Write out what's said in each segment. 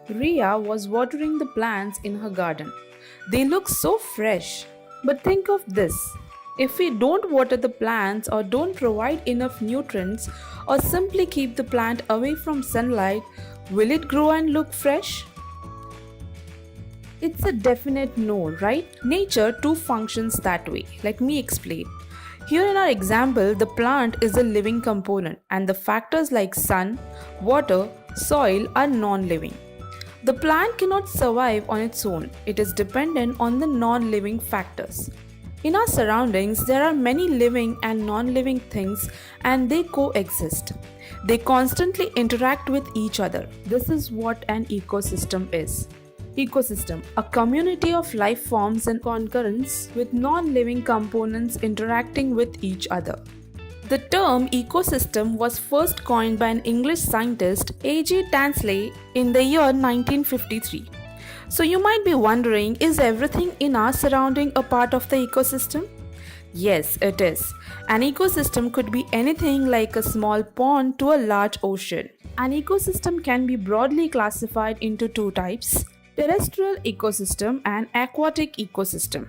Ria was watering the plants in her garden. They look so fresh. But think of this: if we don't water the plants or don't provide enough nutrients or simply keep the plant away from sunlight, will it grow and look fresh? It's a definite no, right? Nature too functions that way. Let me explain. Here in our example, the plant is a living component and the factors like sun, water, soil are non living. The plant cannot survive on its own, it is dependent on the non living factors. In our surroundings, there are many living and non living things and they coexist. They constantly interact with each other. This is what an ecosystem is. Ecosystem, a community of life forms in concurrence with non living components interacting with each other. The term ecosystem was first coined by an English scientist, A.J. Tansley, in the year 1953. So you might be wondering, is everything in our surrounding a part of the ecosystem? Yes, it is. An ecosystem could be anything like a small pond to a large ocean. An ecosystem can be broadly classified into two types: terrestrial ecosystem and aquatic ecosystem.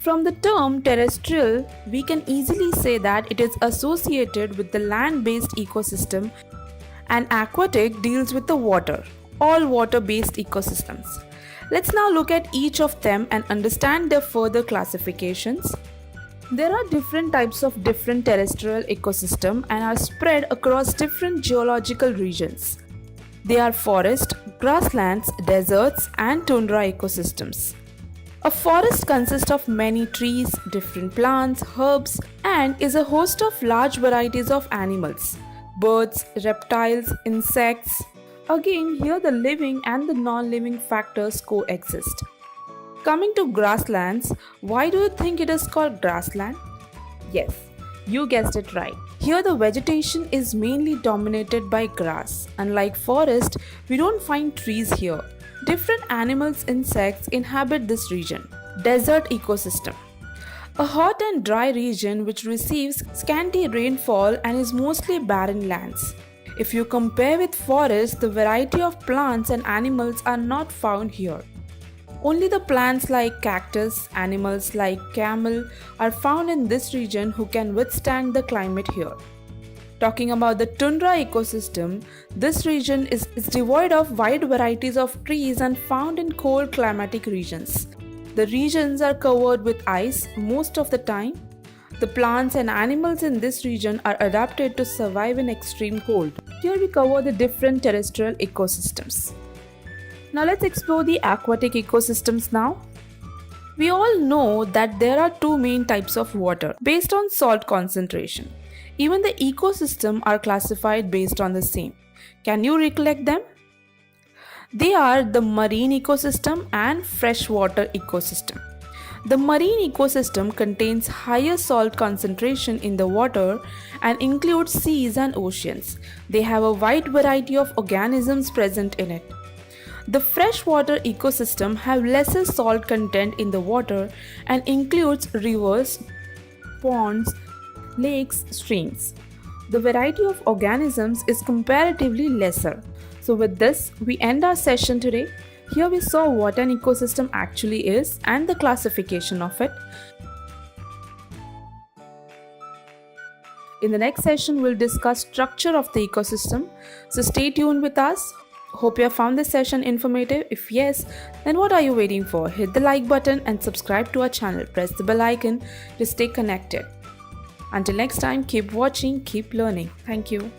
From the term terrestrial, we can easily say that it is associated with the land-based ecosystem, and aquatic deals with the water, all water-based ecosystems. Let's now look at each of them and understand their further classifications. There are different types of different terrestrial ecosystem and are spread across different geological regions. They are forest, grasslands, deserts, and tundra ecosystems. A forest consists of many trees, different plants, herbs, and is a host of large varieties of animals, birds, reptiles, insects. Again, here the living and the non-living factors coexist. Coming to grasslands, why do you think it is called grassland? Yes, you guessed it right. Here the vegetation is mainly dominated by grass. Unlike forest, we don't find trees here. Different animals, insects inhabit this region. Desert ecosystem. A hot and dry region which receives scanty rainfall and is mostly barren lands. If you compare with forests, the variety of plants and animals are not found here. Only the plants like cactus, animals like camel are found in this region who can withstand the climate here. Talking about the tundra ecosystem, this region is devoid of wide varieties of trees and found in cold climatic regions. The regions are covered with ice most of the time. The plants and animals in this region are adapted to survive in extreme cold. Here we cover the different terrestrial ecosystems. Now let's explore the aquatic ecosystems now. We all know that there are two main types of water based on salt concentration. Even the ecosystem are classified based on the same. Can you recollect them? They are the marine ecosystem and freshwater ecosystem. The marine ecosystem contains higher salt concentration in the water and includes seas and oceans. They have a wide variety of organisms present in it. The freshwater ecosystem have lesser salt content in the water and includes rivers, ponds, lakes, streams. The variety of organisms is comparatively lesser. So with this, we end our session today. Here we saw what an ecosystem actually is and the classification of it. In the next session, we'll discuss structure of the ecosystem. So stay tuned with us. Hope you have found this session informative. If yes, then what are you waiting for? Hit the like button and subscribe to our channel. Press the bell icon to stay connected. Until next time, keep watching, keep learning. Thank you.